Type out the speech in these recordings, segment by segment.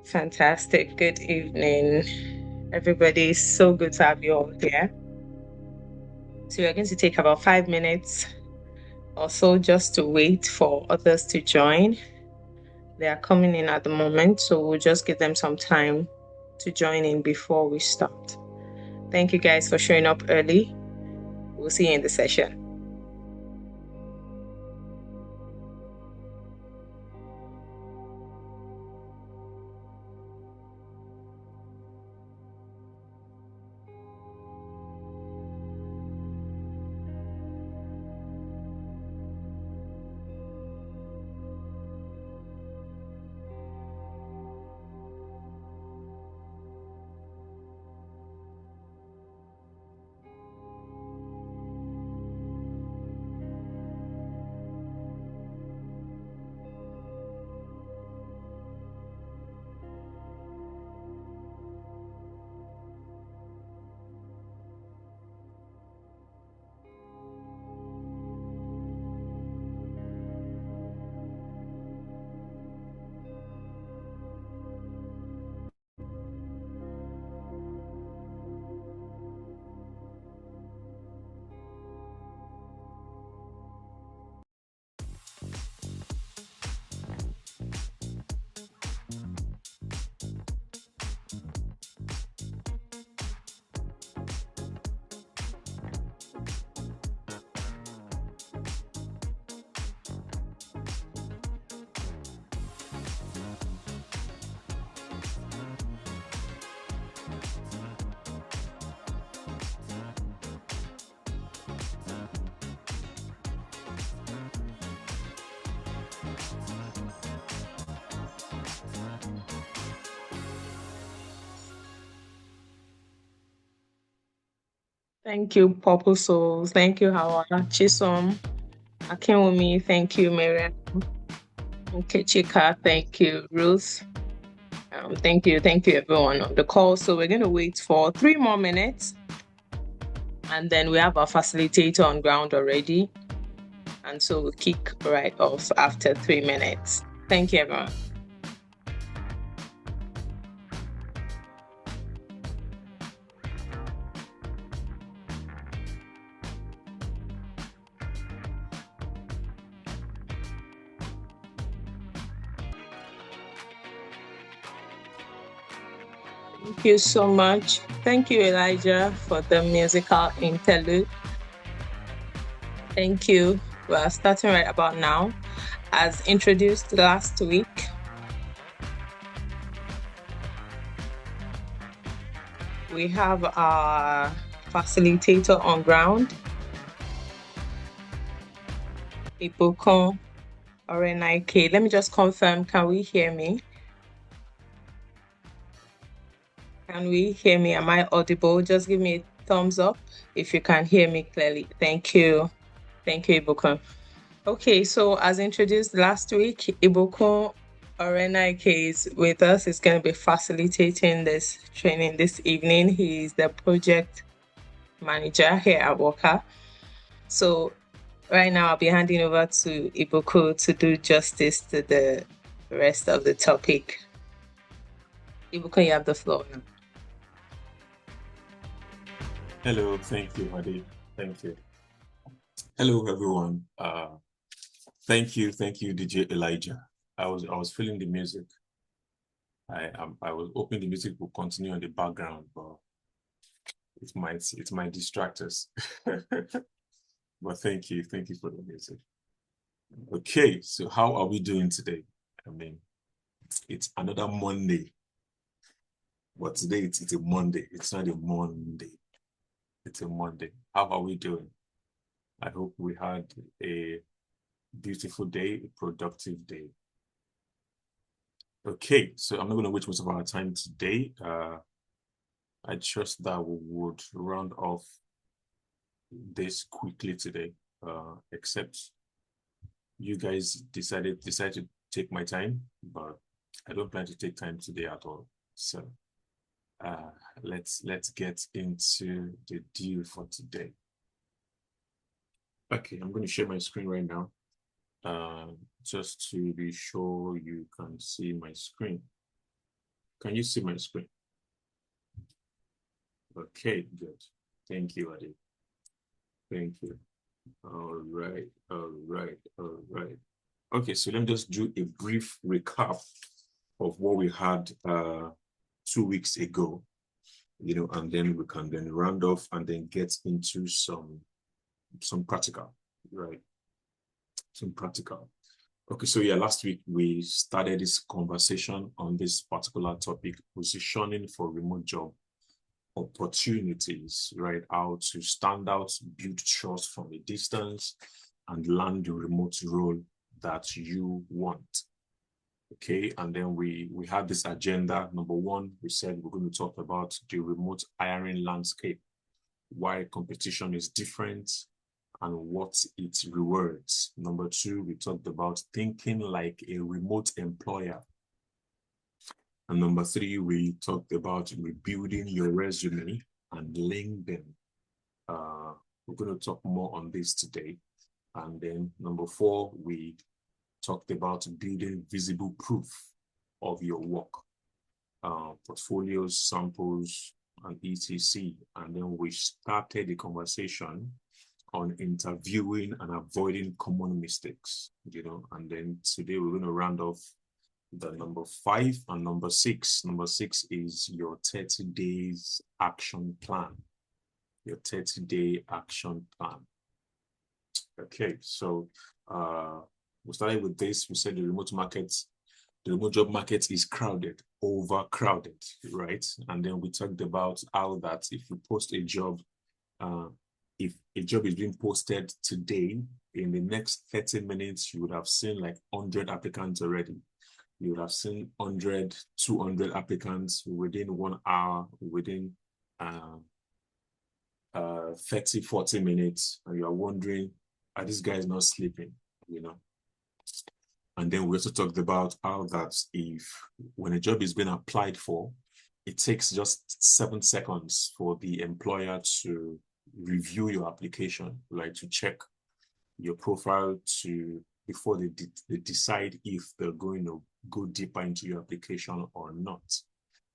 Fantastic. Good evening, everybody. So good to have you all here. So we're going to take about 5 minutes or so just to wait for others to join. They are coming in at the moment, so we'll just give them some time to join in before we start. Thank you guys for showing up early. We'll see you in the session. Thank you, Purple Souls. Thank you, Hawa, Chisom, Akinwumi. Thank you, Miriam. Nkechika. Thank you, Ruth. Thank you everyone on the call. So we're going to wait for 3 more minutes, and then we have our facilitator on ground already. And so we'll kick right off after 3 minutes. Thank you, everyone. Thank you so much. Thank you, Elijah, for the musical interlude. Thank you. We're starting right about now. As introduced last week, we have our facilitator on ground, Ibukun Orenaike. Let me just confirm, can we hear me? Can we hear me? Am I audible? Just give me a thumbs up if you can hear me clearly. Thank you. Thank you, Ibukun. Okay, so as introduced last week, Ibukun Orenaike is with us. He's going to be facilitating this training this evening. He's the project manager here at Wokkah. So right now I'll be handing over to Ibukun to do justice to the rest of the topic. Ibukun, you have the floor now. Hello, thank you, Hadi. Thank you. Hello, everyone. Thank you, DJ Elijah. I was feeling the music. I was hoping the music will continue on the background, but it might distract us. But thank you for the music. Okay, so how are we doing today? I mean, it's another Monday, but today it's a Monday. It's not a Monday. It's a Monday. How are we doing? I hope we had a beautiful day, a productive day. Okay, so I'm not going to waste most of our time today. I trust that we would round off this quickly today, except you guys decided to take my time, but I don't plan to take time today at all. So let's get into the deal for today. Okay, I'm going to share my screen right now, just to be sure you can see my screen. Can you see my screen? Okay, good. Thank you, Adi. Thank you. All right, all right, all right. Okay, so let me just do a brief recap of what we had 2 weeks ago, and then we can then round off and then get into some practical, right? Some practical. Okay, so yeah, last week we started this conversation on this particular topic, positioning for remote job opportunities, right? How to stand out, build trust from a distance, and land the remote role that you want. Okay, and then we had this agenda. Number one, we said we're going to talk about the remote hiring landscape, why competition is different, and what it rewards. Number two, we talked about thinking like a remote employer. And number three, we talked about rebuilding your resume and LinkedIn. We're going to talk more on this today. And then number four, we talked about building visible proof of your work, portfolios, samples, and etc. And then we started the conversation on interviewing and avoiding common mistakes, and then today we're going to round off the number 5 and number 6. Number 6 is your 30 days action plan. Your 30-day action plan. Okay, so we started with this. We said the remote job market is crowded, overcrowded, right? And then we talked about how that if you post a job, if a job is being posted today, in the next 30 minutes, you would have seen like 100 applicants already. You would have seen 100, 200 applicants within 1 hour, within 30, 40 minutes. And you are wondering, are these guys not sleeping? And then we also talked about how that when a job is being applied for, it takes just 7 seconds for the employer to review your application, like to check your profile before they decide if they're going to go deeper into your application or not.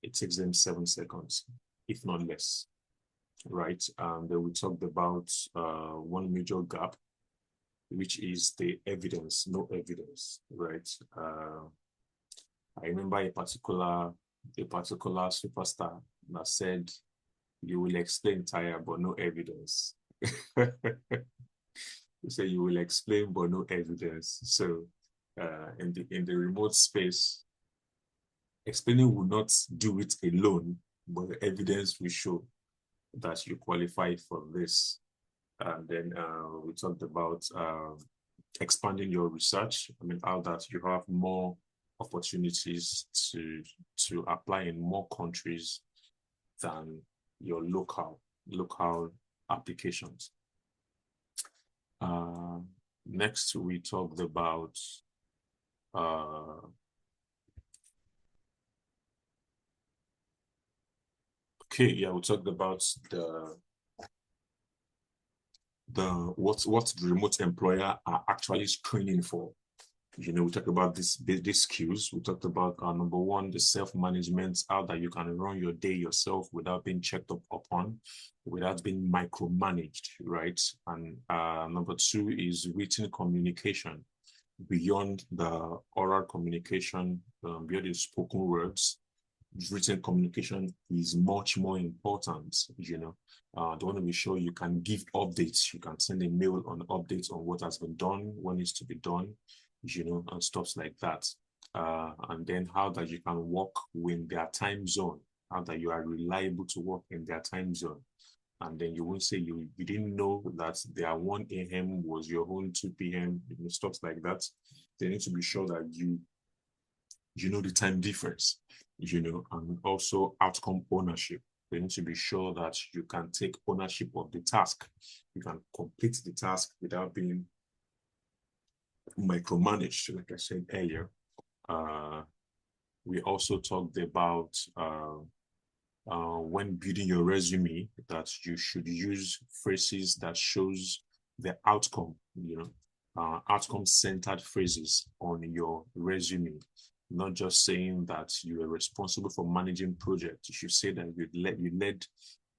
It takes them 7 seconds, if not less, right? And then we talked about one major gap, which is the evidence, no evidence, right? I remember a particular superstar that said, "You will explain tire, but no evidence." He said, "You will explain, but no evidence." So, in the remote space, explaining will not do it alone, but the evidence will show that you qualify for this. And then we talked about expanding your research. I mean, how that you have more opportunities to apply in more countries than your local applications. Next, we talked about we talked about what the remote employer are actually screening for. We talked about these skills. We talked about number one, the self-management, how that you can run your day yourself without being checked up upon, without being micromanaged, right? And number two is written communication, beyond the oral communication, beyond the spoken words. Written communication is much more important. They want to be sure you can give updates. You can send a mail on updates on what has been done, what needs to be done, and stuff like that. And then how that you can work with their time zone, how that you are reliable to work in their time zone. And then you won't say you didn't know that their 1 a.m. was your own 2 p.m., stuff like that. They need to be sure that you know the time difference, and also outcome ownership. They need to be sure that you can take ownership of the task. You can complete the task without being micromanaged, like I said earlier. We also talked about when building your resume, that you should use phrases that shows the outcome, outcome-centered phrases on your resume. not just saying that you are responsible for managing projects. You should say that you led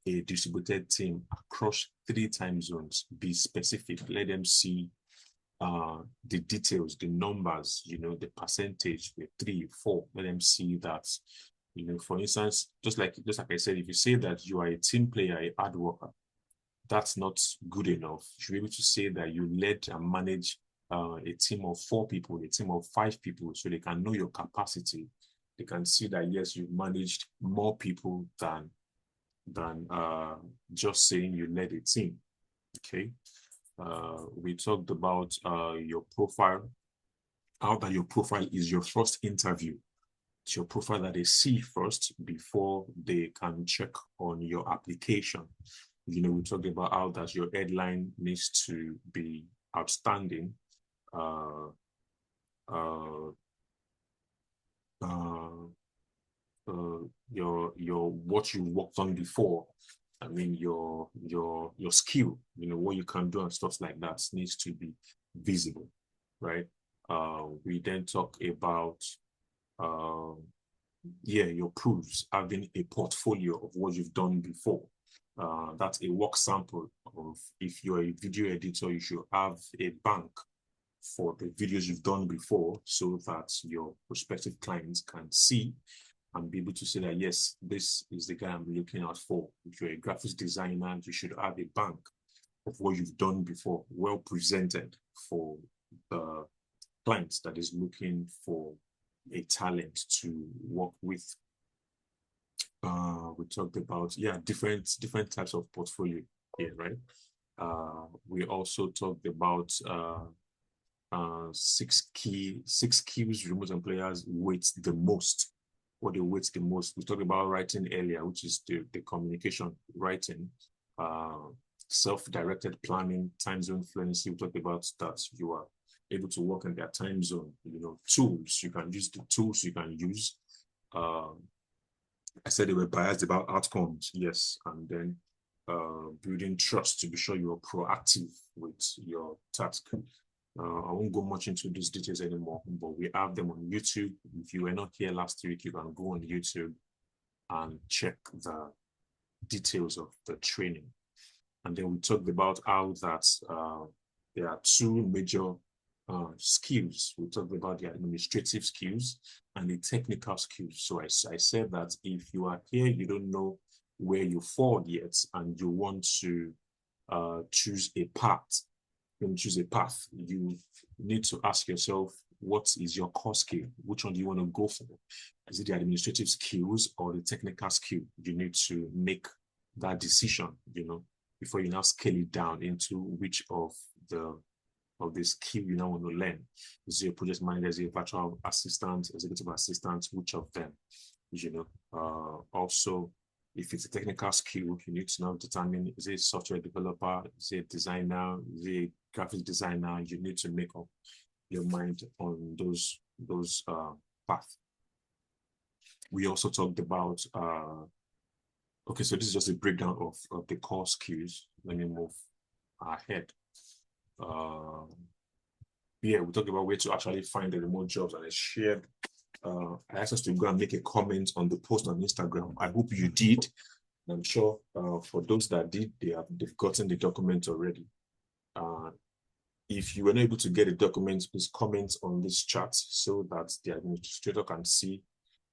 a distributed team across 3 time zones. Be specific. Let them see the details, the numbers, the percentage, the 3, 4. Let them see that. For instance, just like I said, if you say that you are a team player, a hard worker, that's not good enough. You should be able to say that you led and manage a team of 4 people, a team of 5 people, so they can know your capacity. They can see that, yes, you managed more people than just saying you led a team. Okay. We talked about your profile, how that your profile is your first interview. It's your profile that they see first before they can check on your application. We talked about how that your headline needs to be outstanding. Your what you worked on before. I mean, your skill, what you can do and stuff like that needs to be visible, right? We then talk about your proofs, having a portfolio of what you've done before. That's a work sample of, if you're a video editor, you should have a bank for the videos you've done before, so that your prospective clients can see and be able to say that, yes, this is the guy I'm looking out for. If you're a graphics designer, you should have a bank of what you've done before, well presented for the client that is looking for a talent to work with. We talked about different types of portfolio here, right? We also talked about 6 skills remote employers weight the most. What they weight the most. We talked about writing earlier, which is the communication writing, self-directed planning, time zone fluency. We talked about that you are able to work in their time zone. Tools, you can use the tools you can use. I said they were biased about outcomes, yes, and then building trust to be sure you're proactive with your task. I won't go much into these details anymore, but we have them on YouTube. If you were not here last week, you can go on YouTube and check the details of the training. And then we talked about how that there are 2 major skills. We talked about the administrative skills and the technical skills. So I said that if you are here, you don't know where you fall yet, and you want to choose a path, you need to ask yourself, what is your core skill? Which one do you want to go for? Is it the administrative skills or the technical skill? You need to make that decision, before you now scale it down into which of the skill you now want to learn. Is it a project manager? Is it a virtual assistant, executive assistant? Which of them? Also, if it's a technical skill, you need to now determine, is it a software developer? Is it a designer? Is it a graphic designer? You need to make up your mind on those paths. We also talked about, okay, so this is just a breakdown of the core skills. Let me move ahead. We talked about where to actually find the remote jobs, and I shared, I asked us to go and make a comment on the post on Instagram. I hope you did. I'm sure for those that did, they've gotten the document already. If you were not able to get a document, please comment on this chat so that the administrator can see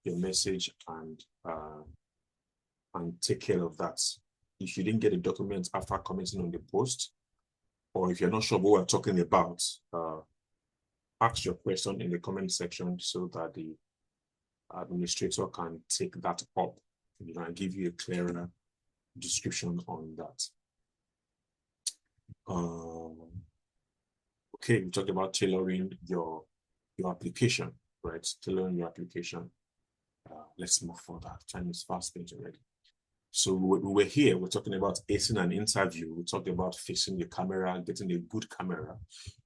your message and take care of that. If you didn't get a document after commenting on the post, or if you're not sure what we're talking about, ask your question in the comment section so that the administrator can take that up and give you a clearer description on that. Okay, we talked about tailoring your application, right? Tailoring your application. Let's move further. Time is fast spent already. So we were here, we're talking about acing an interview. We talked about fixing the camera, getting a good camera.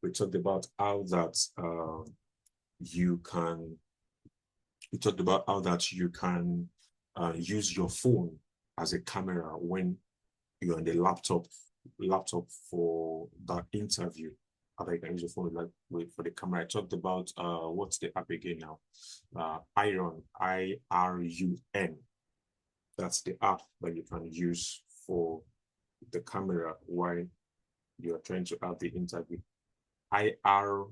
We talked about how that you can use your phone as a camera when you're on the laptop for that interview. how you can use your phone for the camera. I talked about what's the app again now? Iron, IRUN. That's the app that you can use for the camera while you are trying to have the interview. IRIUN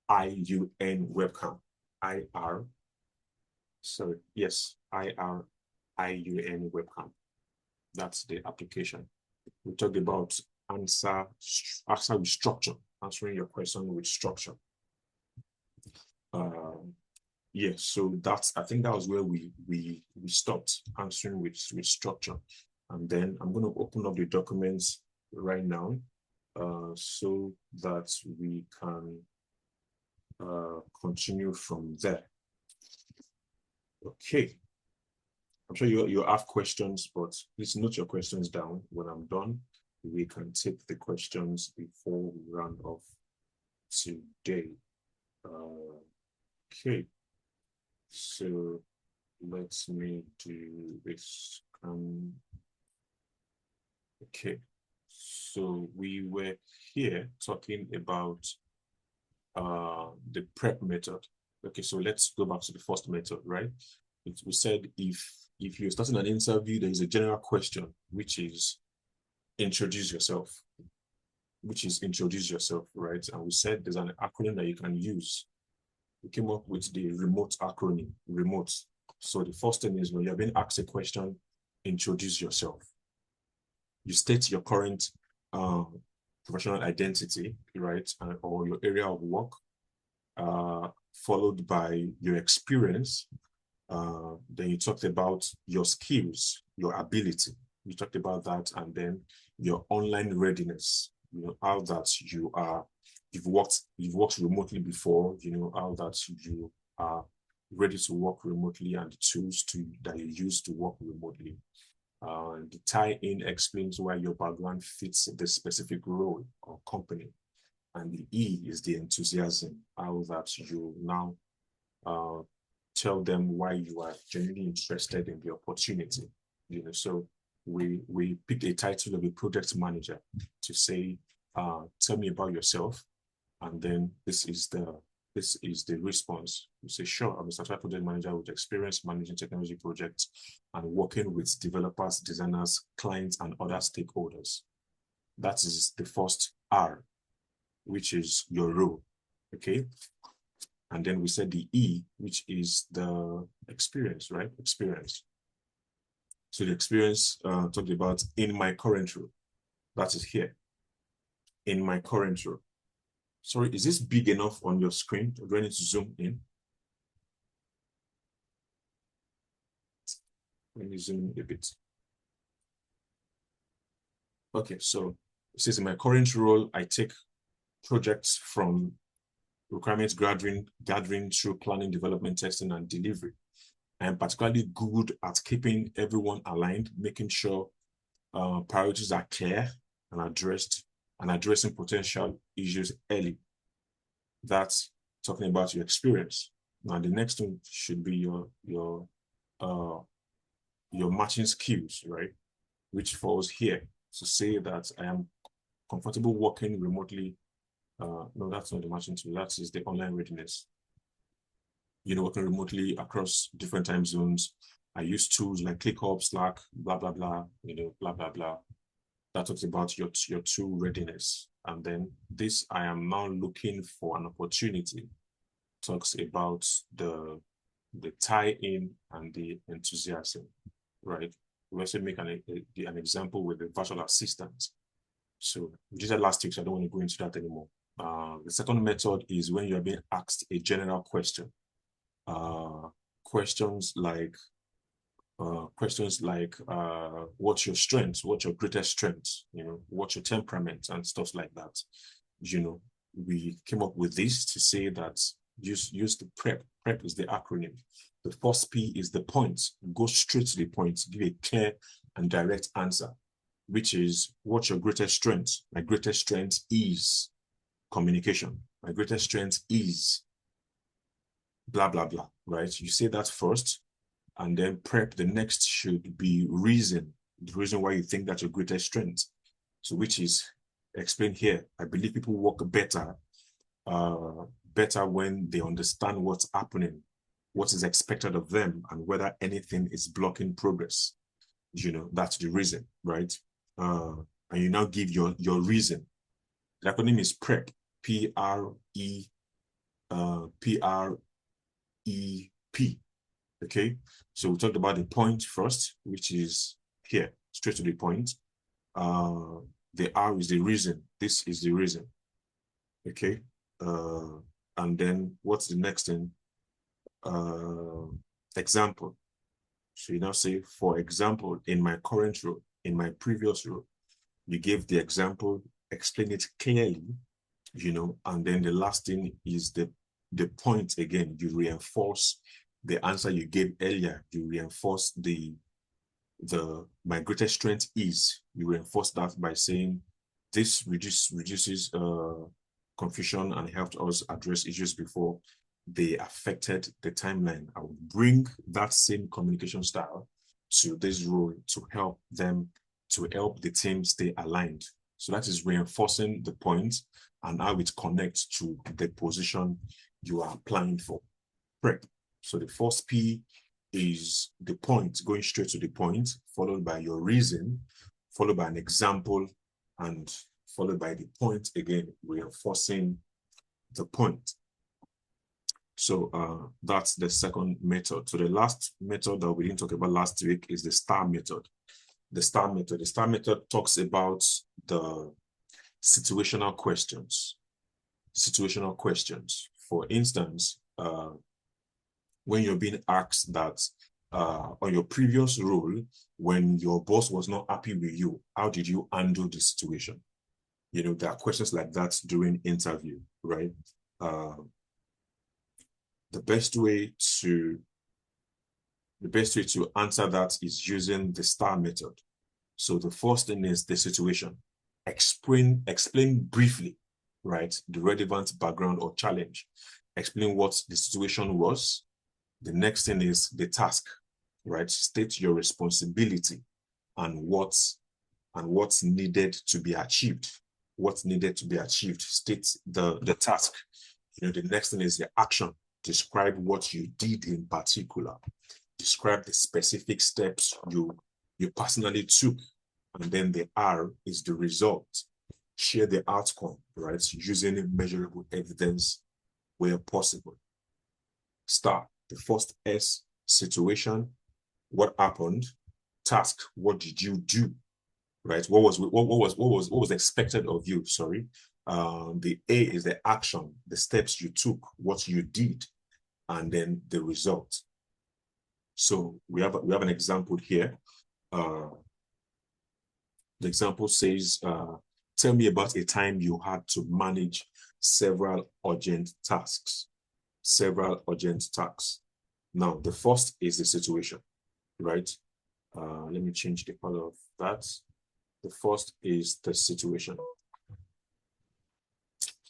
webcam. IR. So yes, IRIUN webcam. That's the application. We talked about answer with structure, answering your question with structure. Yes, so I think that was where we stopped, answering with structure. And then I'm going to open up the documents right now so that we can continue from there. Okay. I'm sure you have questions, but please note your questions down. When I'm done, we can take the questions before we round off today. Okay. So let me do this. Okay. So we were here talking about the prep method. Okay, so let's go back to the first method, right? We said if you're starting an interview, there is a general question, which is introduce yourself, right? And we said there's an acronym that you can use. We came up with the remote acronym, remote. So the first thing is when you're being asked a question, introduce yourself. You state your current professional identity, right? Or your area of work, followed by your experience. Then you talked about your skills, your ability. You talked about that, and then your online readiness. You know how that you've worked remotely before. You know how that you are ready to work remotely, and the tools that you use to work remotely. The tie-in explains why your background fits the specific role or company, and the E is the enthusiasm. How that you now tell them why you are genuinely interested in the opportunity. You know, so we picked a title of a project manager to say, tell me about yourself, and then this is the response. You say, sure, I'm a certified project manager with experience managing technology projects and working with developers, designers, clients, and other stakeholders. That is the first R, which is your role. Okay. And then we said the E, which is the experience, right? Experience. So the experience talked about in my current role. That is here. In my current role. Sorry, is this big enough on your screen? Or do I need to zoom in? Let me zoom in a bit. Okay, so it says in my current role, I take projects from requirements gathering through planning, development, testing, and delivery. I am particularly good at keeping everyone aligned, making sure priorities are clear and addressed, and addressing potential issues early. That's talking about your experience. Now, the next one should be your matching skills, right? Which falls here. So say that I am comfortable working remotely. No, that's not the matching tool. That is the online readiness. You know, working remotely across different time zones. I use tools like ClickUp, Slack, blah, blah, blah, you know, blah, blah, blah. That talks about your tool readiness. And then this, I am now looking for an opportunity, talks about the tie-in and the enthusiasm, right? We also make an example with the virtual assistant. So we did that last week, so I don't want to go into that anymore. The second method is when you're being asked a general question. Questions like what's your strength, what's your greatest strength, you know, what's your temperament and stuff like that. You know, we came up with this to say that use the prep is the acronym. The first P is the point. Go straight to the point, give a clear and direct answer, which is what's your greatest strength. My greatest strength is communication. My greatest strength is blah blah blah, right? You say that first, and then prep. The next should be reason, the reason why you think that's your greatest strength. So which is explained here. I believe people work better better when they understand what's happening, what is expected of them, and whether anything is blocking progress. That's the reason, right? And you now give your reason. The acronym is PREP, P-R-E, P-R-E-P. Okay, so we talked about the point first, which is here, straight to the point. The R is the reason. This is the reason. Okay, and then what's the next thing? Example. So you now say, for example, in my current role, in my previous role, you give the example, explain it clearly, and then the last thing is the point again. You reinforce the answer you gave earlier. You reinforce my greatest strength is. You reinforce that by saying this reduces confusion and helped us address issues before they affected the timeline. I will bring that same communication style to this role to help the team stay aligned. So that is reinforcing the point and how it connects to the position you are applying for. Prep. So the first P is the point, going straight to the point, followed by your reason, followed by an example, and followed by the point again, reinforcing the point. So that's the second method. So the last method that we didn't talk about last week is the STAR method. The STAR method talks about the situational questions. Situational questions. For instance, when you're being asked that on your previous role, when your boss was not happy with you, how did you handle the situation? There are questions like that during interview, right? The best way to answer that is using the STAR method. So the first thing is the situation. Explain briefly, right, the relevant background or challenge. Explain what the situation was. The next thing is the task, right? State your responsibility and what's needed to be achieved. What's needed to be achieved. State the task. The next thing is the action. Describe what you did in particular. Describe the specific steps you personally took. And then the R is the result. Share the outcome, right? Using measurable evidence where possible. STAR, the first S, situation. What happened? Task, what did you do? Right? What was expected of you? Sorry. The A is the action, the steps you took, what you did, and then the result. So we have an example here. The example says, tell me about a time you had to manage several urgent tasks. Now, the first is the situation, right? Let me change the color of that. The first is the situation,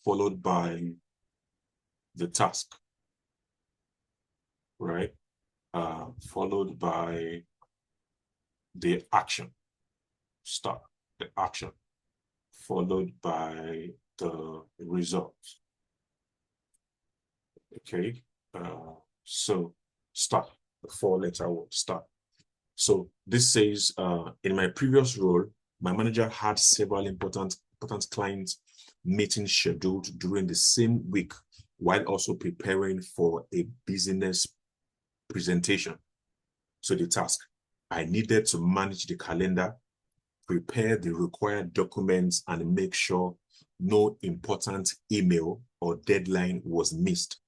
followed by the task, right? Followed by the action. Start the action, followed by the result. Okay, so start, the four-letter word, start. So this says, in my previous role, my manager had several important client meetings scheduled during the same week while also preparing for a business presentation. So the task, I needed to manage the calendar, prepare the required documents, and make sure no important email or deadline was missed.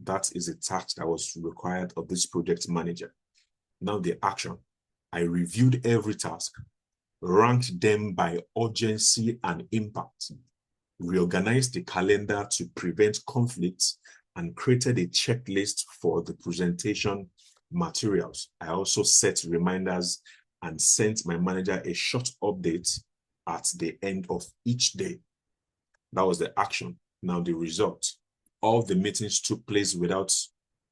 That is a task that was required of this project manager. Now the action, I reviewed every task, ranked them by urgency and impact, reorganized the calendar to prevent conflicts, and created a checklist for the presentation materials. I also set reminders and sent my manager a short update at the end of each day. That was the action. Now the result. All the meetings took place without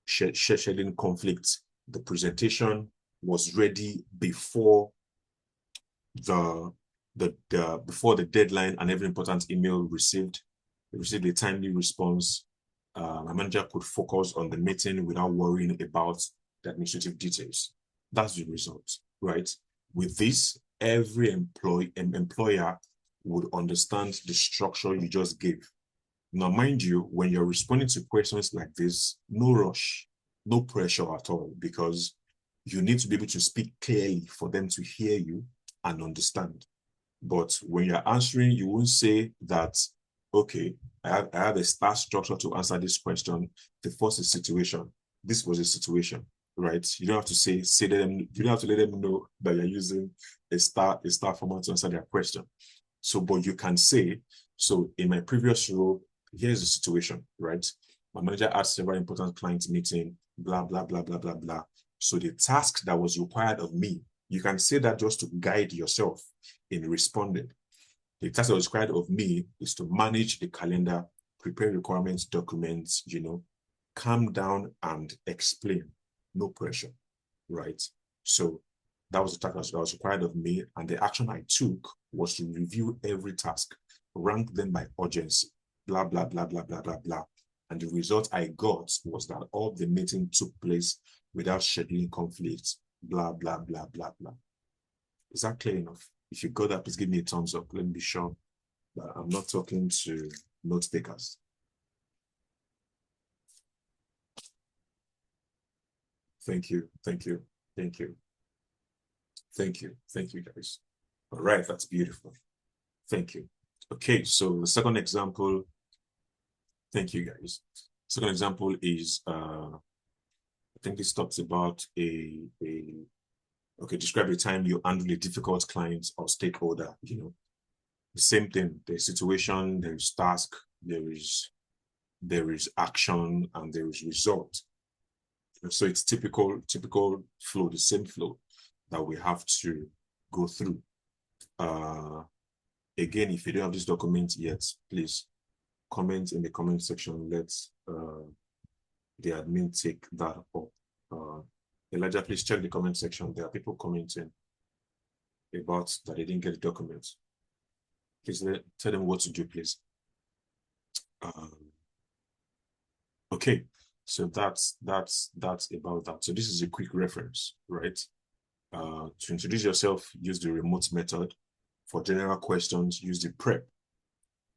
shedding conflicts. The presentation was ready before the deadline, and every important email received received a timely response. My manager could focus on the meeting without worrying about the administrative details. That's the result, right? With this, every employer would understand the structure you just gave. Now, mind you, when you're responding to questions like this, no rush, no pressure at all, because you need to be able to speak clearly for them to hear you and understand. But when you're answering, you won't say that, okay, I have a star structure to answer this question. The first is situation. This was a situation, right? You don't have to say them, you don't have to let them know that you're using a star format to answer their question. So, but you can say, so in my previous role, here's the situation, right? My manager had several important client meeting, blah, blah, blah, blah, blah, blah. So the task that was required of me, you can say that just to guide yourself in responding. The task that was required of me is to manage the calendar, prepare requirements, documents, calm down and explain. No pressure, right? So that was the task that was required of me. And the action I took was to review every task, rank them by urgency, blah, blah, blah, blah, blah, blah, blah. And the result I got was that all the meeting took place without scheduling conflicts, blah, blah, blah, blah, blah. Is that clear enough? If you got that, please give me a thumbs up. Let me be sure that I'm not talking to note takers. Thank you, thank you, thank you. Thank you, guys. All right, that's beautiful. Thank you. Okay, so the second example, thank you, guys. Second example is, I think this talks about okay, describe a time you handle a difficult client or stakeholder, the same thing, there's situation, there's task, there is action, and there is result. So it's typical flow, the same flow that we have to go through. Again, if you don't have this document yet, please comment in the comment section. Let's the admin take that up. Elijah, please check the comment section. There are people commenting about that they didn't get the document. Please tell them what to do, please. Okay, so that's about that. So this is a quick reference, right? To introduce yourself, use the remote method. For general questions, use the prep.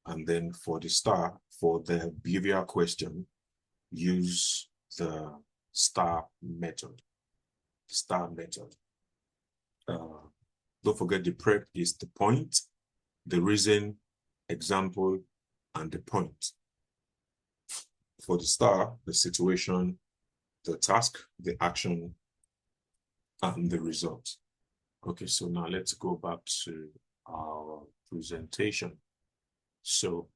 And then for the star, for the behavioral question, use the star method. Star method. Don't forget the prep is the point, the reason, example, and the point. For the star, the situation, the task, the action, and the result. Okay, so now let's go back to our presentation. So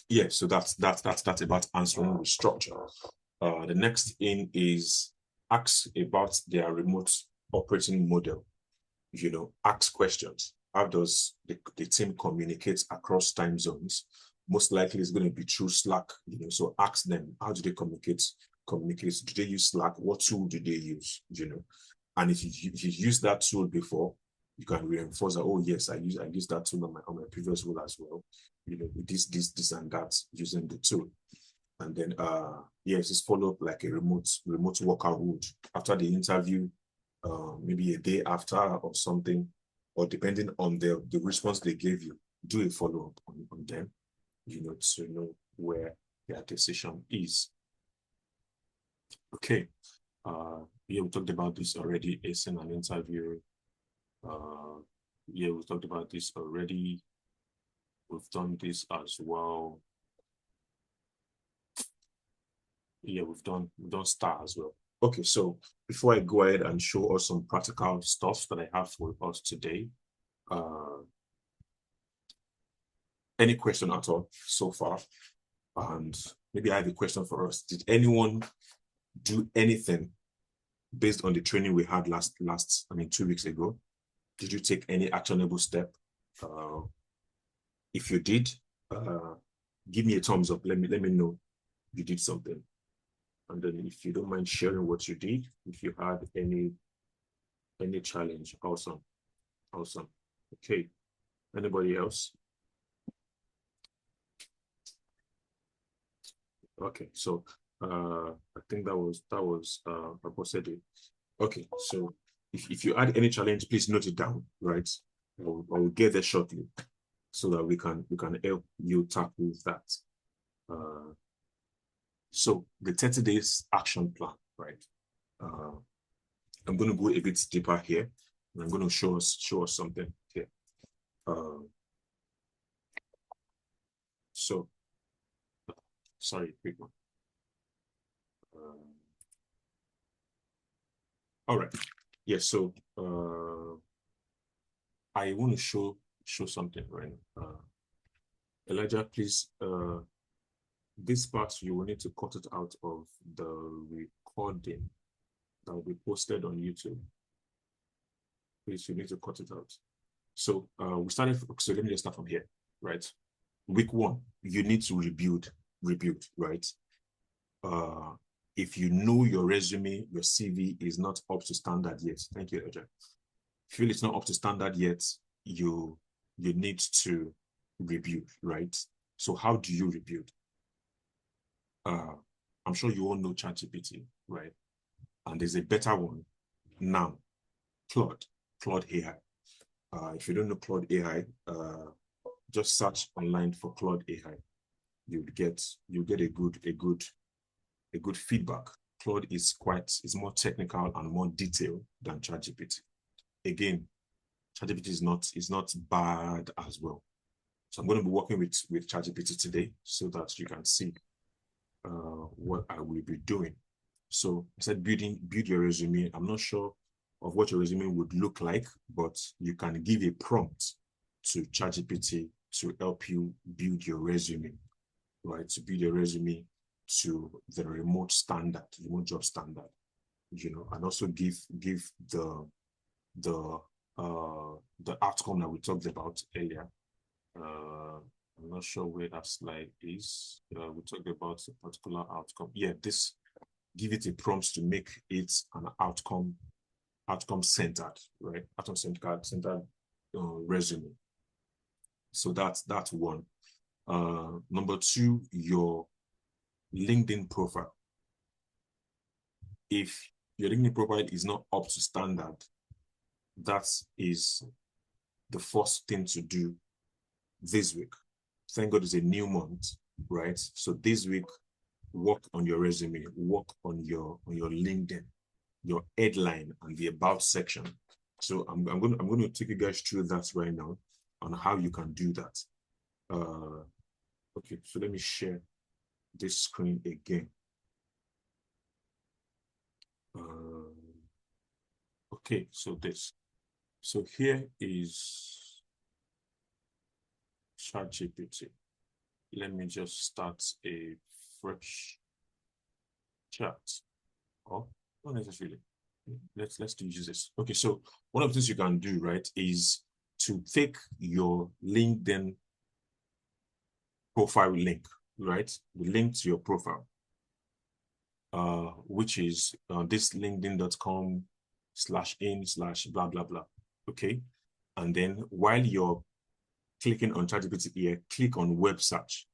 yeah, so that's about answering with structure. The next thing is ask about their remote operating model. Ask questions. How does the team communicate across time zones? Most likely it's going to be through Slack, so ask them, how do they communicate? Do they use Slack? What tool do they use? And if you use that tool before, you can reinforce that, oh yes, I use that tool on my previous role as well, this and that using the tool. And then yes, just follow up like a remote worker would after the interview, maybe a day after or something, or depending on the response they gave you, do a follow-up on them, to know where their decision is. Okay, yeah, we talked about this already, acing an interview. Yeah, we talked about this already. We've done this as well. Yeah, we've done star as well. Okay, so before I go ahead and show us some practical stuff that I have for us today, any question at all so far? And maybe I have a question for us. Did anyone do anything based on the training we had 2 weeks ago? Did you take any actionable step? If you did, give me a thumbs up. Let me know you did something. And then if you don't mind sharing what you did, if you had any challenge, awesome. Okay. Anybody else? Okay, so I think that was Abosede. Okay, so if you add any challenge, please note it down, right? I'll get there shortly so that we can help you tackle that. So the 30 days action plan, right? I'm going to go a bit deeper here. And I'm going to show us something here. So, sorry, quick one. All right. Yeah. So I want to show something right now. Elijah, please. This part you will need to cut it out of the recording that will be posted on YouTube. Please, you need to cut it out. So we started. So let me just start from here, right? Week 1, you need to rebuild, right? If you know your resume, your CV is not up to standard yet. Thank you, Elijah. If you feel it's not up to standard yet, you need to rebuild, right? So how do you rebuild? I'm sure you all know ChatGPT, right? And there's a better one now, Claude AI. If you don't know Claude AI, just search online for Claude AI. You'll get a good feedback. Claude is more technical and more detailed than ChatGPT. Again, ChatGPT is not bad as well. So I'm going to be working with ChatGPT today so that you can see what I will be doing. So I said build your resume. I'm not sure of what your resume would look like, but you can give a prompt to ChatGPT to help you build your resume, right? To build your resume to the remote job standard, and also give the outcome that we talked about earlier. I'm not sure where that slide is. We talked about a particular outcome. Yeah, give it a prompt to make it an outcome centered, right? Outcome centered resume. So that's one. Number 2, your LinkedIn profile. If your LinkedIn profile is not up to standard, that is the first thing to do this week. Thank God it's a new month, right? So this week, work on your resume, work on your LinkedIn, your headline and the about section. So I'm going to take you guys through that right now on how you can do that. Okay, so let me share this screen again. Okay, so here is ChatGPT. Let me just start a fresh chat. Oh, not necessarily. Let's use this. Okay, so one of the things you can do, right, is to take your LinkedIn profile link, right? The link to your profile, which is this linkedin.com/in/blah blah blah. Okay, and then while you're clicking on ChatGPT here, click on web search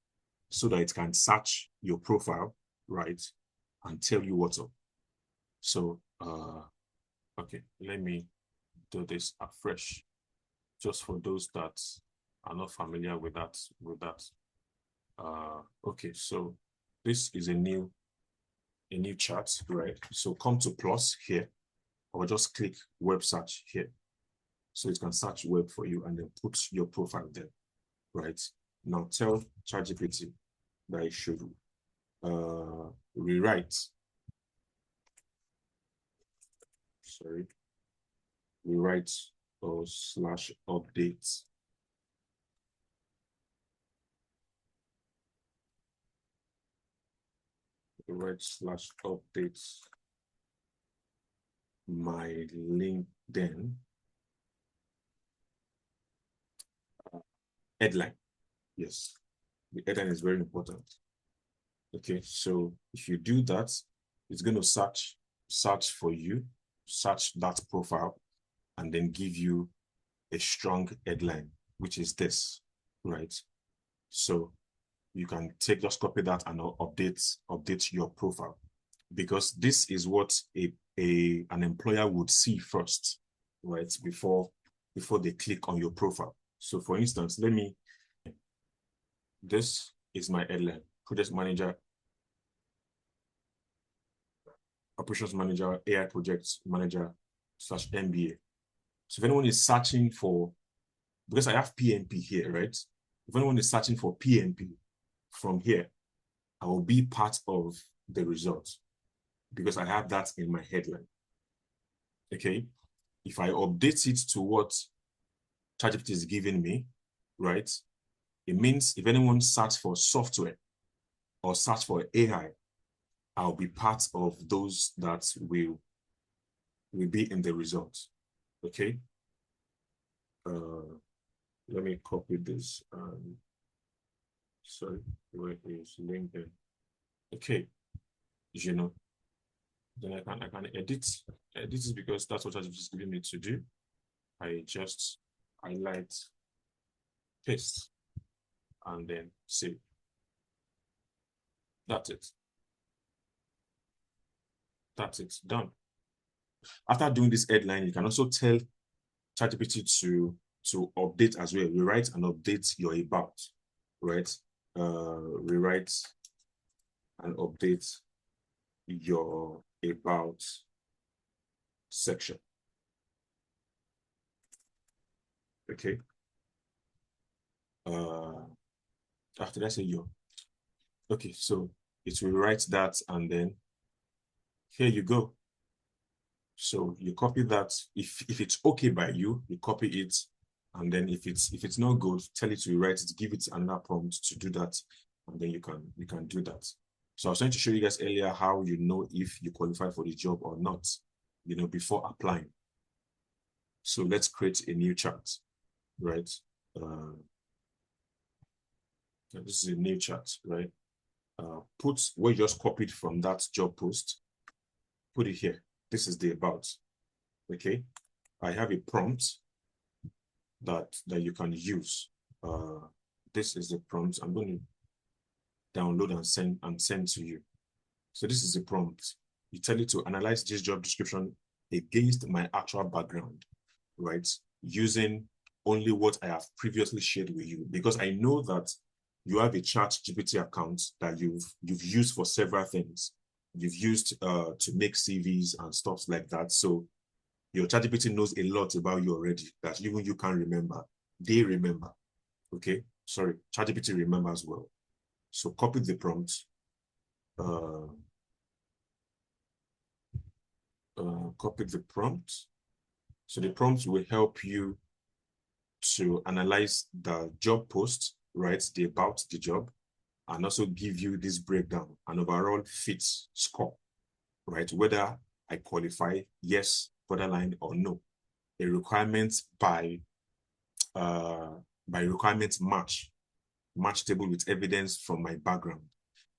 so that it can search your profile, right, and tell you what's up. So okay, let me do this afresh, just for those that are not familiar with that. Okay, so this is a new chat, right? So come to plus here, or just click web search here. So it can search web for you and then put your profile there, right? Now tell ChatGPT that it should rewrite or /update /update my LinkedIn headline. Yes, the headline is very important. Okay, so if you do that, it's going to search for you, search that profile, and then give you a strong headline. which is this, right? So you can just copy that and update your profile, because this is what an employer would see first, right? Before they click on your profile. So for instance, this is my headline: project manager, operations manager, AI project manager / MBA. So if anyone is searching for, because I have PMP here, right? If anyone is searching for PMP from here, I will be part of the results because I have that in my headline. Okay. If I update it to what ChatGPT is giving me, right? It means if anyone search for software or search for AI, I'll be part of those that will be in the results. Okay. Let me copy this. Sorry, where is LinkedIn? Okay, then I can edit it because that's what ChatGPT is giving me to do. I just highlight, paste, and then save. That's it. That's it. Done. After doing this headline, you can also tell ChatGPT to update as well. Rewrite and update your about, right? Rewrite and update your about section. Okay. After that, say your. Okay, so it will write that, and then here you go. So you copy that. If it's okay by you, you copy it, and then if it's not good, tell it to rewrite it, give it another prompt to do that, and then you can do that. So I was trying to show you guys earlier how you know if you qualify for the job or not, before applying. So let's create a new chart, right? This is a new chart, right? Put what you just copied from that job post, put it here. This is the about. Okay, I have a prompt that you can use. This is the prompt I'm going to download and send to you. So this is the prompt. You tell it to analyze this job description against my actual background, right? Using only what I have previously shared with you, because I know that you have a ChatGPT account that you've used for several things. You've used to make CVs and stuff like that. So your ChatGPT knows a lot about you already that even you can't remember. They remember. Okay. Sorry, ChatGPT remembers well. So copy the prompt. Copy the prompt. So the prompt will help you to analyze the job post, right? The about the job, and also give you this breakdown, an overall fit score, right? Whether I qualify, yes, borderline, or no. A requirement by requirement match table with evidence from my background,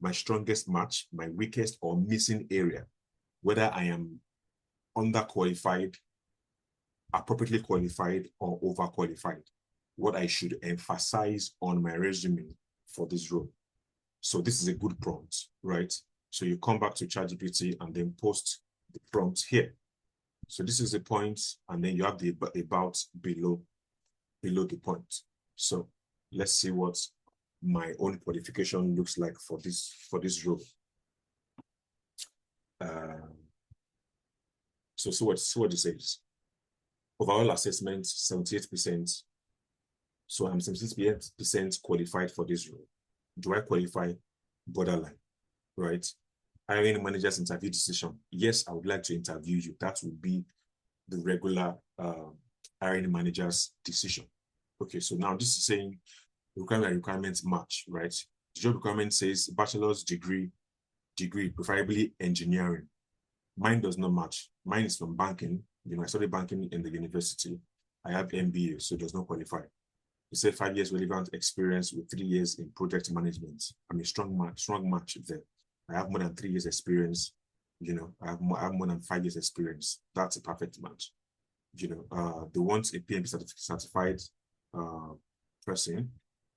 my strongest match, my weakest or missing area, whether I am underqualified, appropriately qualified, or overqualified, what I should emphasize on my resume for this role. So this is a good prompt, right? So you come back to ChatGPT and then post the prompt here. So this is the point, and then you have the about below the point. So let's see what my own qualification looks like for this role. So what it says. Overall assessment, 78%. So I'm 78% qualified for this role. Do I qualify? Borderline, right? Hiring managers interview decision. Yes, I would like to interview you. That would be the regular hiring manager's decision. Okay, so now this is saying requirements match, right? The job requirement says bachelor's degree, preferably engineering. Mine does not match. Mine is from banking. I studied banking in the university. I have MBA, so it does not qualify. It said 5 years relevant experience with 3 years in project management. I'm a strong match there. I have more than 3 years experience. I have more than 5 years experience. That's a perfect match. They want a PMP certified person,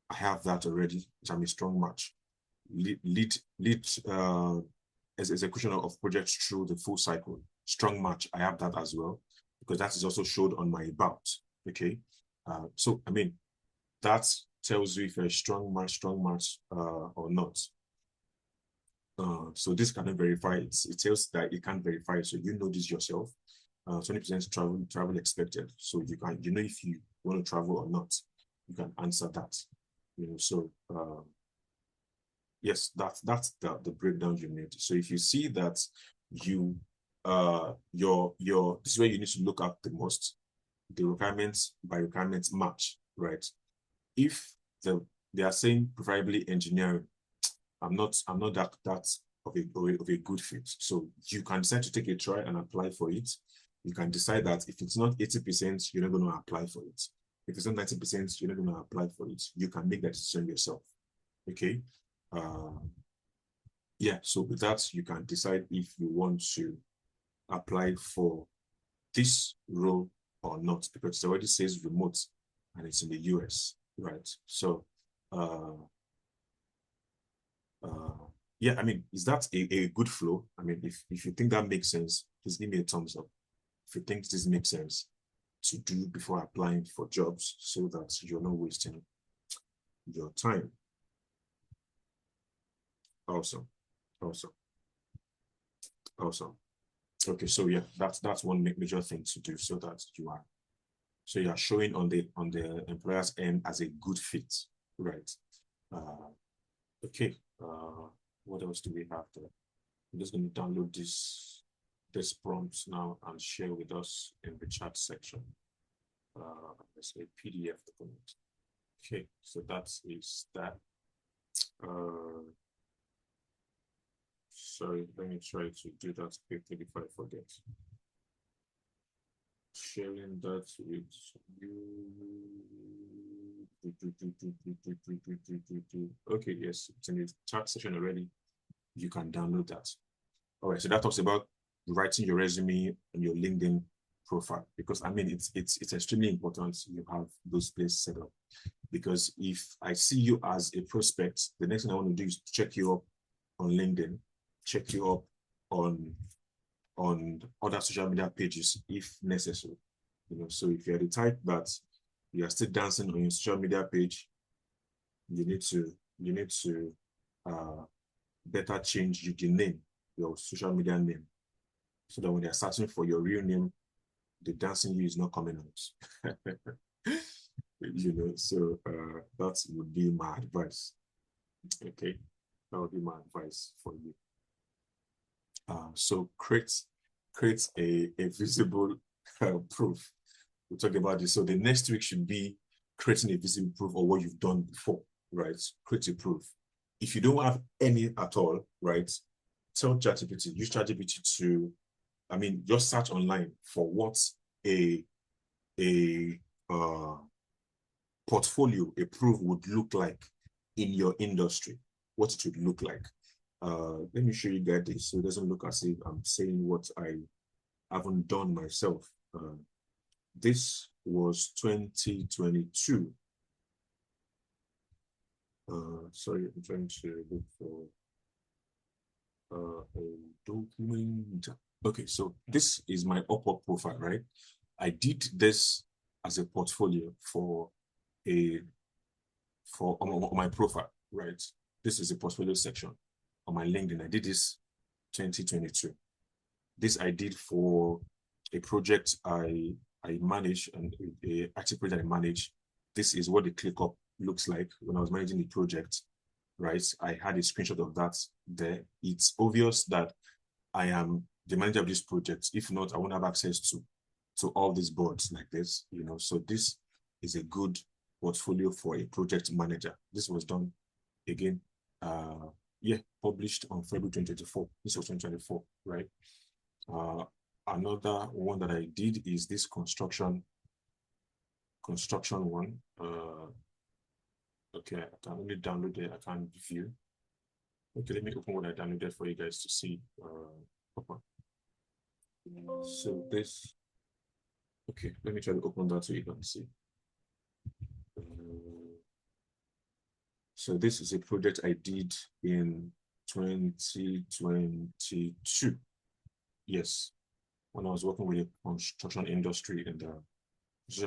I have that already, which I'm a strong match. Lead as execution of projects through the full cycle. Strong match, I have that as well, because that is also showed on my about. Okay. So I mean, that tells you if you're a strong match, or not. So this cannot verify it. It tells that it can't verify it. So you know this yourself. 20% travel expected. So you know if you want to travel or not. You can answer that. So yes, that's the breakdown you need. So if you see that you your this is where you need to look at the most, the requirements by requirements match, right? If they are saying preferably engineering, I'm not that of a good fit. So you can decide to take a try and apply for it. You can decide that if it's not 80%, you're not going to apply for it. If it's not 90%, you're not going to apply for it. You can make that decision yourself. Okay. Yeah, so with that, you can decide if you want to apply for this role or not, because it already says remote and it's in the US, right? So yeah, I mean, is that a good flow? I mean, if you think that makes sense, just give me a thumbs up. If you think this makes sense to do before applying for jobs, so that you're not wasting your time. Awesome. Okay, so yeah, that's one major thing to do, so that you are showing on the employer's end as a good fit, right? Okay. What else do we have there? I'm just going to download this prompts now and share with us in the chat section. Let's say PDF document. Okay, so that is that. Sorry, let me try to do that quickly before I forget. Sharing that with you. Okay, yes, it's in the chat section already. You can download that. All right, so that talks about writing your resume and your LinkedIn profile, because I mean it's extremely important you have those places set up, because if I see you as a prospect, the next thing I want to do is check you up on LinkedIn, check you up on other social media pages if necessary. So if you're the type that you are still dancing on your social media page, you need to better change the name, your social media name, so that when they're searching for your real name, the dancing you is not coming out. So that would be my advice. Okay, that would be my advice for you. So create a visible proof. We'll talk about this. So the next week should be creating a visible proof of what you've done before, right? Create a proof. If you don't have any at all, right, tell ChatGPT, use ChatGPT to, I mean, just search online for what a portfolio, a proof would look like in your industry, what it would look like. Let me show you guys this so it doesn't look as if I'm saying what I haven't done myself. This was 2022. Sorry, I'm trying to look for a document. Okay, so this is my Upwork profile, right? I did this as a portfolio on my profile, right? This is a portfolio section on my LinkedIn. I did this 2022. This I did for a project I manage, and a active project I manage. This is what the ClickUp looks like when I was managing the project, right? I had a screenshot of that there. It's obvious that I am the manager of this project. If not, I won't have access to all these boards like this, So this is a good portfolio for a project manager. This was done again, published on February 2024. This was 2024, right? Another one that I did is this construction one. Okay, I can only download it. I can't view. Okay, let me open what I downloaded for you guys to see. So this. Okay, let me try to open that so you can see. So this is a project I did in 2022. Yes, when I was working with a construction industry in the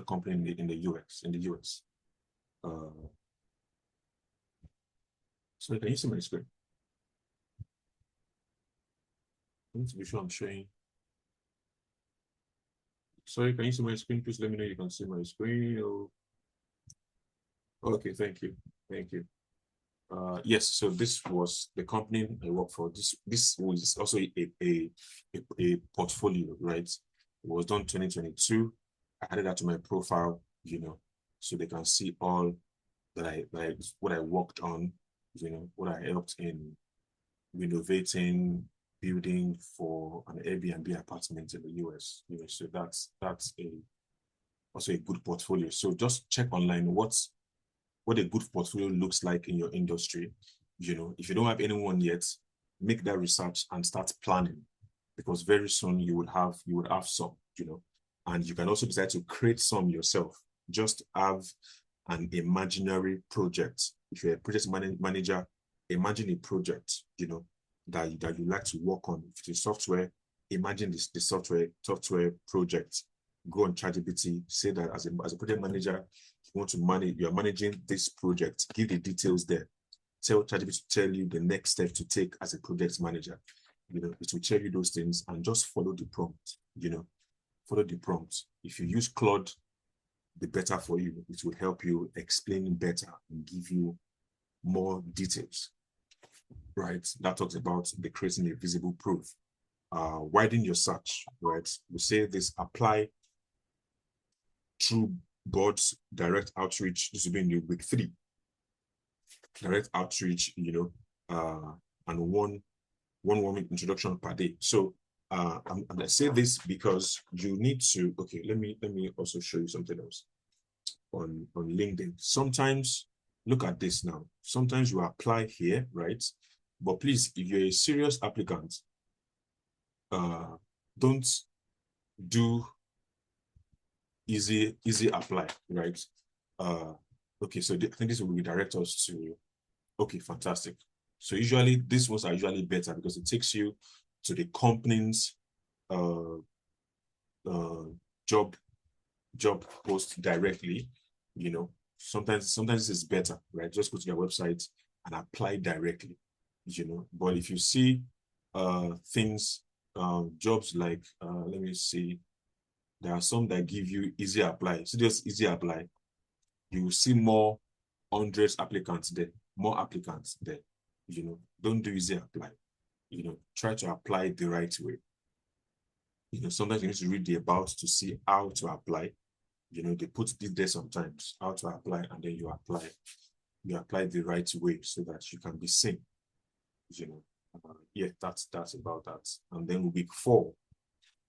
company in the US. So can you see my screen? I need to be sure I'm showing. Sorry, can you see my screen? Please let me know you can see my screen. Oh, okay, thank you. Thank you. Yes, so this was the company I work for. This was also a portfolio, right? It was done 2022. I added that to my profile, so they can see all what I worked on, what I helped in renovating, building for an Airbnb apartment in the US. So that's also a good portfolio. So just check online what a good portfolio looks like in your industry. If you don't have anyone yet, make that research and start planning, because very soon you would have some, and you can also decide to create some yourself. Just have an imaginary project. If you're a project manager, imagine a project, that you like to work on. If it's software, imagine the software project. Go on ChatGPT, say that as a project manager, you are managing this project. Give the details there. Tell ChatGPT to tell you the next step to take as a project manager. It will tell you those things, and just follow the prompt. Follow the prompt. If you use Claude, the better for you. It will help you explain better and give you more details. Right? That talks about the creating a visible proof. Widen your search. Right? We say this: apply through boards, direct outreach. This will be in the week 3. Direct outreach, and one warming introduction per day. So I'm gonna say this because you need to. Okay, let me also show you something else on LinkedIn. Sometimes, look at this now. Sometimes you apply here, right? But please, if you're a serious applicant, don't do easy apply, right? Okay, so I think this will redirect us to. Okay, fantastic. So usually these ones are usually better because it takes you to the company's job post directly. Sometimes it's better, right? Just go to their website and apply directly. But if you see things, jobs like let me see, there are some that give you easy apply. So just easy apply, you will see more applicants there. Don't do easy apply. Try to apply the right way. Sometimes you need to read the about to see how to apply. They put it there sometimes, how to apply, and then you apply. You apply the right way so that you can be seen. Yeah, that's about that. And then week 4,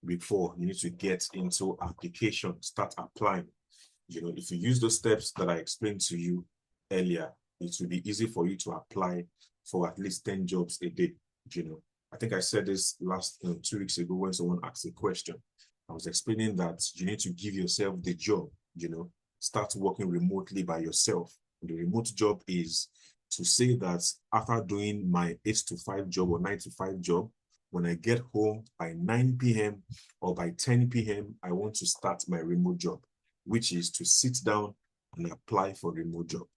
you need to get into application, start applying. If you use those steps that I explained to you earlier, it will be easy for you to apply for at least 10 jobs a day. I think I said this last 2 weeks ago when someone asked a question. I was explaining that you need to give yourself the job, start working remotely by yourself. The remote job is to say that after doing my 8 to 5 job or 9 to 5 job, when I get home by 9 p.m. or by 10 p.m., I want to start my remote job, which is to sit down and apply for remote job.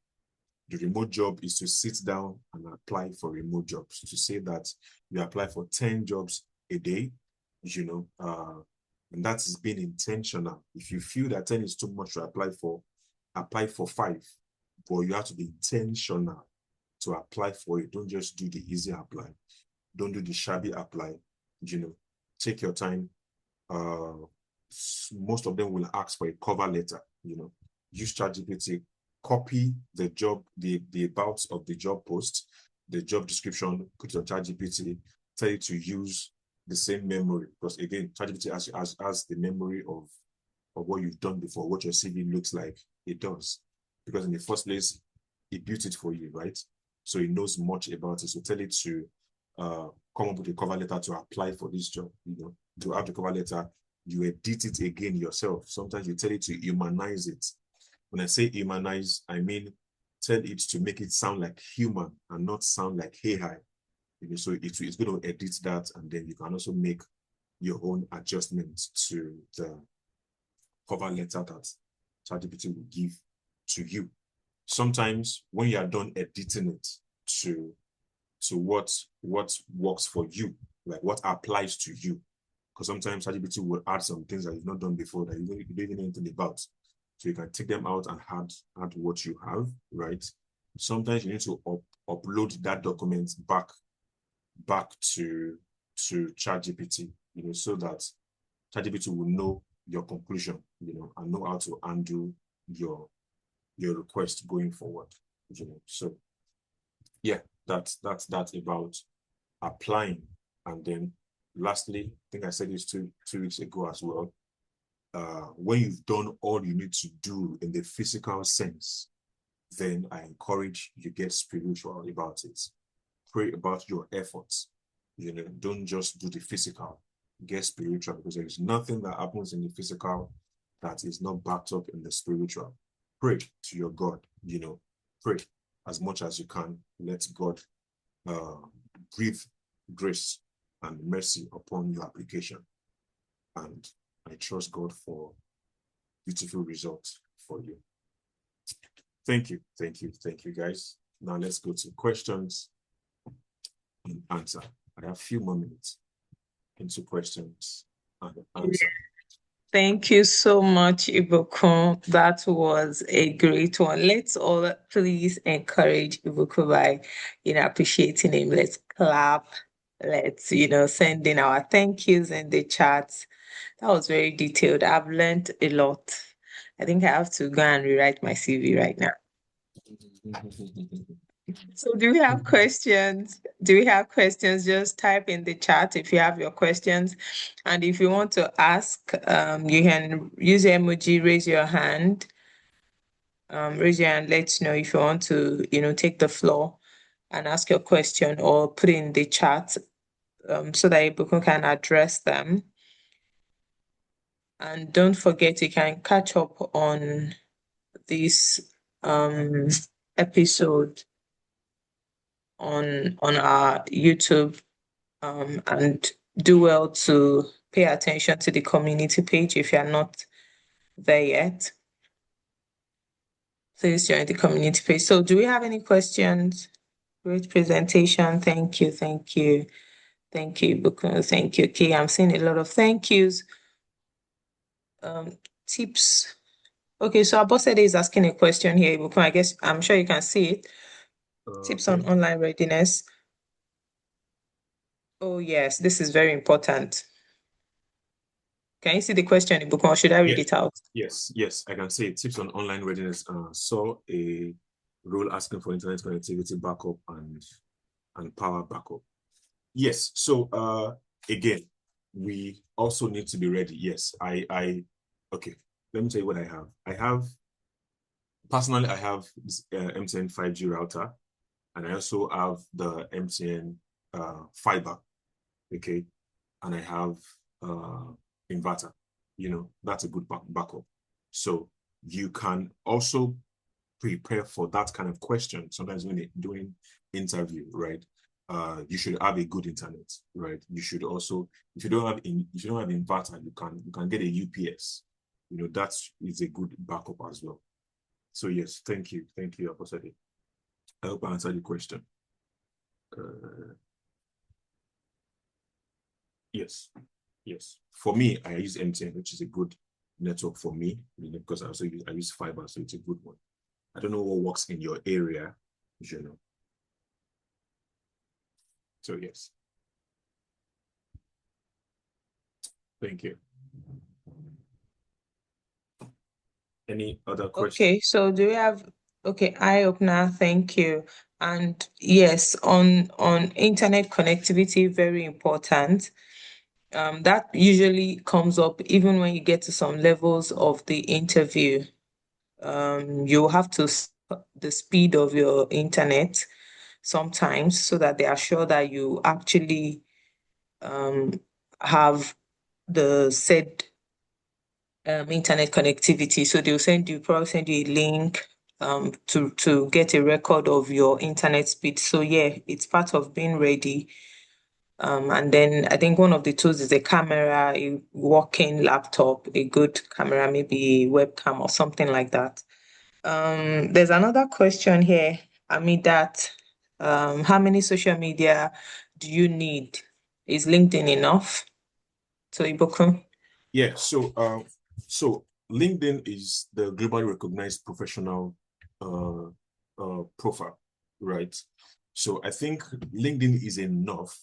The remote job is to sit down and apply for remote jobs. To say that you apply for 10 jobs a day, and that is being intentional. If you feel that 10 is too much to apply for 5, but you have to be intentional to apply for it. Don't just do the easy apply. Don't do the shabby apply. Take your time. Most of them will ask for a cover letter. Use ChatGPT, copy the job, the about of the job post, the job description, put your ChatGPT, tell you to use the same memory, because again, ChatGPT has the memory of what you've done before, what your CV looks like. It does, because in the first place, it built it for you, right? So it knows much about it. So tell it to come up with a cover letter to apply for this job. To have the cover letter, you edit it again yourself. Sometimes you tell it to humanize it. When I say humanize, I mean tell it to make it sound like human and not sound like hey hi. So it's going to edit that, and then you can also make your own adjustments to the cover letter that ChatGPT will give to you. Sometimes when you are done editing it to what works for you, like what applies to you, because sometimes ChatGPT will add some things that you've not done before that you don't even know anything about. So you can take them out and add what you have, right? Sometimes you need to upload that document back to ChatGPT, so that ChatGPT will know your conclusion, and know how to handle your request going forward. So yeah, that's about applying. And then lastly, I think I said this two weeks ago as well. When you've done all you need to do in the physical sense, then I encourage you get spiritual about it. Pray about your efforts. Don't just do the physical. Get spiritual, because there is nothing that happens in the physical that is not backed up in the spiritual. Pray to your God. Pray as much as you can. Let God breathe grace and mercy upon your application. And I trust God for beautiful results for you. Thank you, guys. Now let's go to questions and answer. I have a few more minutes into questions and answer. Thank you so much, Ibukun. That was a great one. Let's all please encourage Ibukun by, appreciating him. Let's clap. Let's, send in our thank yous in the chat. That was very detailed. I've learned a lot. I think I have to go and rewrite my CV right now. So do we have questions? Do we have questions? Just type in the chat if you have your questions. And if you want to ask, you can use the emoji, raise your hand. Raise your hand, let us know if you want to, take the floor and ask your question, or put it in the chat so that Ibukun can address them. And don't forget, you can catch up on this episode on our YouTube, and do well to pay attention to the community page if you're not there yet. Please join the community page. So do we have any questions? Great presentation. Thank you. Thank you. Thank you, Ibukun. Thank you, Kay. I'm seeing a lot of thank yous. Tips. Okay, so Abosede is asking a question here, Ibukun. I guess I'm sure you can see it. Tips on online readiness. Oh, yes, this is very important. Can you see the question, Ibukun, or should I read it out? Yes, I can see it. Tips on online readiness. Saw a rule asking for internet connectivity backup and power backup. Yes, so again, we also need to be ready. Yes, okay, let me tell you what I have. Personally, I have this MTN 5G router, and I also have the MTN fiber, okay, and I have inverter. That's a good backup. So you can also prepare for that kind of question. Sometimes when you're doing interview, right? You should have a good internet, right? You should also, if you don't have inverter, you can get a UPS. That is a good backup as well. So yes, thank you, Apostle. I hope I answered the question. Yes. For me, I use MTN, which is a good network for me, because I use fiber, so it's a good one. I don't know what works in your area, So yes. Thank you. Any other questions? Okay, so do we have eye opener, thank you. And yes, on internet connectivity, very important. That usually comes up even when you get to some levels of the interview. You have to the speed of your internet sometimes, so that they are sure that you actually have the said internet connectivity. So they'll probably send you a link, to get a record of your internet speed. So yeah, it's part of being ready. And then I think one of the tools is a camera, a working laptop, a good camera, maybe a webcam or something like that. There's another question here, that how many social media do you need? Is LinkedIn enough? So Ibuku. Yeah, so LinkedIn is the globally recognized professional uh, profile, right? So I think LinkedIn is enough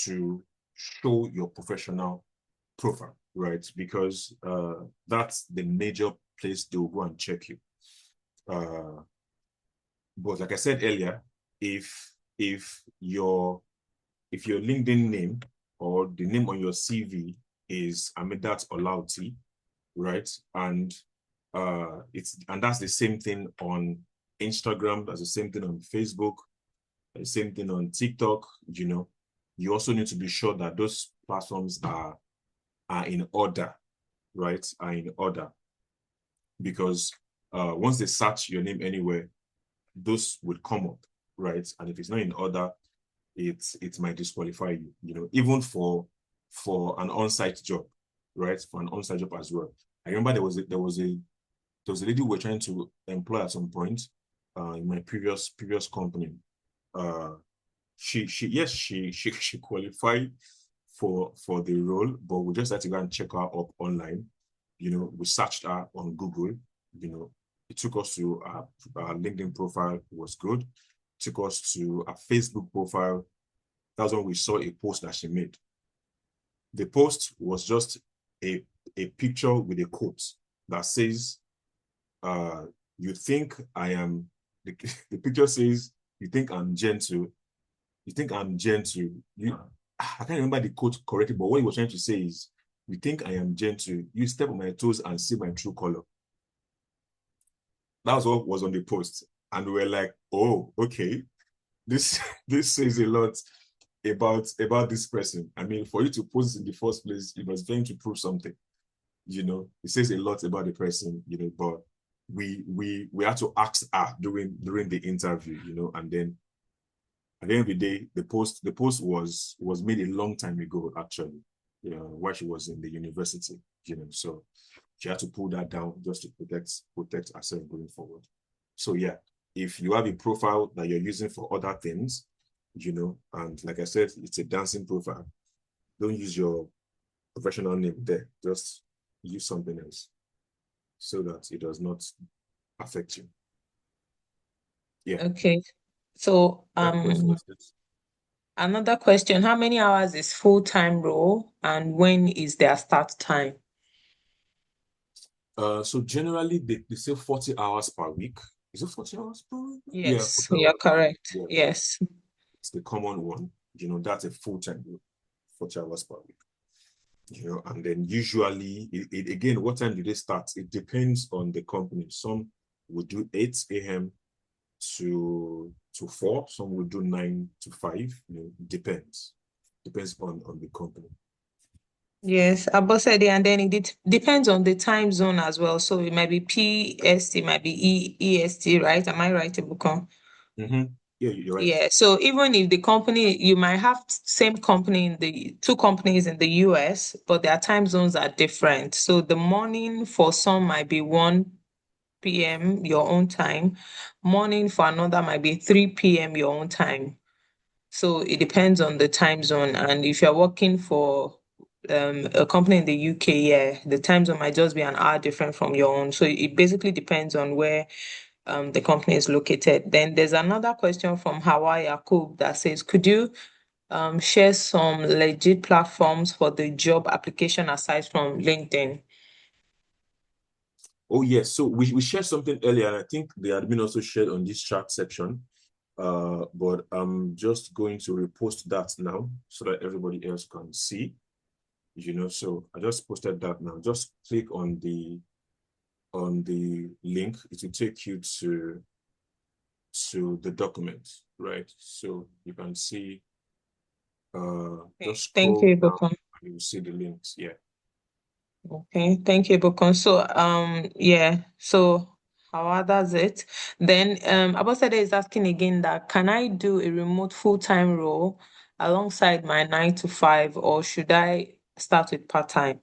to show your professional profile, right? Because that's the major place they'll go and check you. Uh, but like I said earlier, if if your if your LinkedIn name or the name on your CV is Amidat Olauti, right? And that's the same thing on Instagram, that's the same thing on Facebook, the same thing on TikTok, you know. You also need to be sure that those platforms are in order, right? Are in order. Because once they search your name anywhere, those would come up, right? And if it's not in order, it might disqualify you, you know, even for an on-site job, right? For an on-site job as well. I remember there was a lady we were trying to employ at some point in my previous company. Uh, she yes she qualified for the role, but we just had to go and check her up online. You know, we searched her on Google. You know, it took us to our LinkedIn profile, it was good. It took us to a Facebook profile. That's when we saw a post that she made. The post was just a picture with a quote that says, uh, you think I am, the picture says, you think I'm gentle, you think I'm gentle. I can't remember the quote correctly, but what he was trying to say is, you think I am gentle, you step on my toes and see my true color. That was what was on the post. And we were like, oh, okay, this this says a lot about this person. I mean, for you to post in the first place, it was going to prove something. You know, it says a lot about the person, you know, but we had to ask her during the interview, you know, and then at the end of the day, the post was made a long time ago, actually, you know, while she was in the university, you know, so she had to pull that down just to protect herself going forward. So yeah, if you have a profile that you're using for other things, you know, and like I said, it's a dancing profile, don't use your professional name there. Just use something else so that it does not affect you. Yeah. Okay. So That question was this. another question, how many hours is full-time role and when is their start time? So generally they say 40 hours per week. Is it 40 hours per week? Yeah, Yes, 40 you're hours per week. correct. Yeah, Yes. it's the common one. You know, that's a full-time 40 hours per week. You know, and then usually again, what time do they start? It depends on the company. Some will do 8 a.m. to 4, some will do 9 to 5. You know, depends on the company. Yes, Abosede, and then it depends on the time zone as well. So it might be PST, might be EST, right? Am I right, Ibuka? Mm-hmm. Yeah, you're right. Yeah. So even if the company, you might have same company in the two companies in the US, but their time zones are different. So the morning for some might be 1 p.m. your own time. Morning for another might be 3 p.m. your own time. So it depends on the time zone. And if you're working for a company in the UK, yeah, the time zone might just be an hour different from your own. So it basically depends on where the company is located. Then there's another question from Hawaii Yakub that says, could you share some legit platforms for the job application aside from LinkedIn? Oh yes. So we shared something earlier, and I think the admin also shared on this chat section. But I'm just going to repost that now so that everybody else can see. You know, so I just posted that now. Just click on the link. It will take you to the document, right? So you can see, Okay. just Thank scroll you, down Bokon. and you will see the links. Yeah. Okay, thank you, Bokon. So yeah, so Hawa, that's it. Then Abosede is asking again that can I do a remote full-time role alongside my 9 to 5, or should I start with part-time?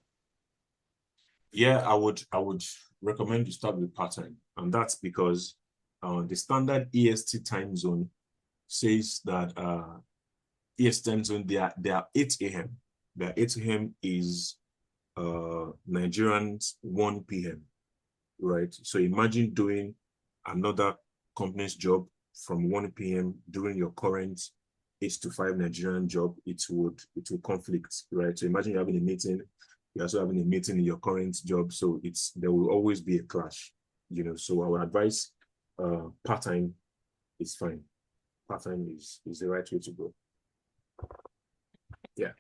Yeah, I would recommend you start with part-time. And that's because the standard EST time zone says that EST time zone they are 8 a.m. Their 8 a.m. is Nigerians 1 p.m. Right? So imagine doing another company's job from 1 p.m. during your current 8 to 5 Nigerian job. It will conflict, right? So imagine you're having a meeting, you're also having a meeting in your current job. So there will always be a clash, So our advice, part-time is fine. Part-time is the right way to go. Yeah.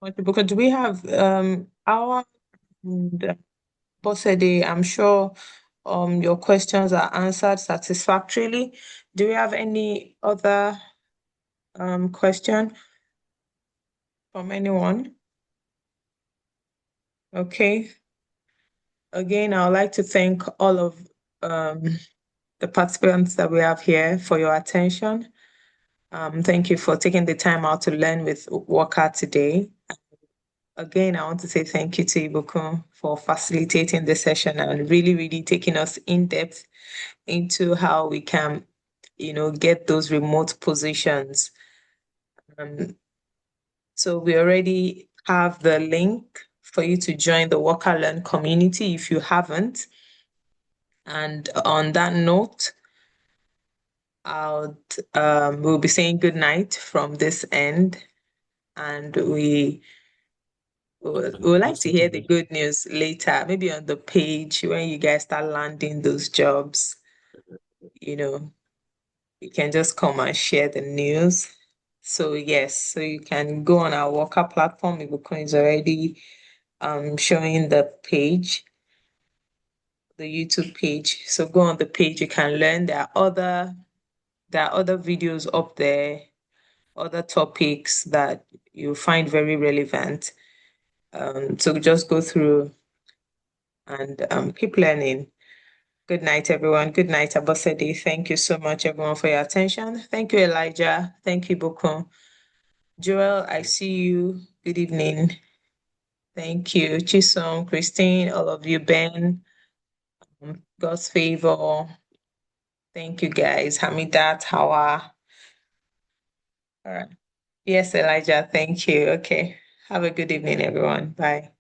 Because do we have our Bosede, I'm sure your questions are answered satisfactorily. Do we have any other question from anyone? Okay. Again, I would like to thank all of um, the participants that we have here for your attention. Thank you for taking the time out to learn with Wokkah today. Again, I want to say thank you to Ibukun for facilitating the session and really, really taking us in depth into how we can, get those remote positions. So we already have the link for you to join the Wokkah Learn community if you haven't. And on that note, we'll be saying good night from this end, and we would like to hear the good news later, maybe on the page when you guys start landing those jobs. You can just come and share the news. So yes, so you can go on our Wokkah platform. Ibukun is already showing the page, the YouTube page. So go on the page, you can learn. There are other videos up there, other topics that you find very relevant. So just go through and keep learning. Good night, everyone. Good night, Abosede. Thank you so much, everyone, for your attention. Thank you, Elijah. Thank you, Boko. Joel, I see you. Good evening. Thank you. Chisom, Christine, all of you, Ben, God's favor. Thank you, guys. Hamidat, Hawa. All right. Yes, Elijah. Thank you. Okay. Have a good evening, everyone. Bye.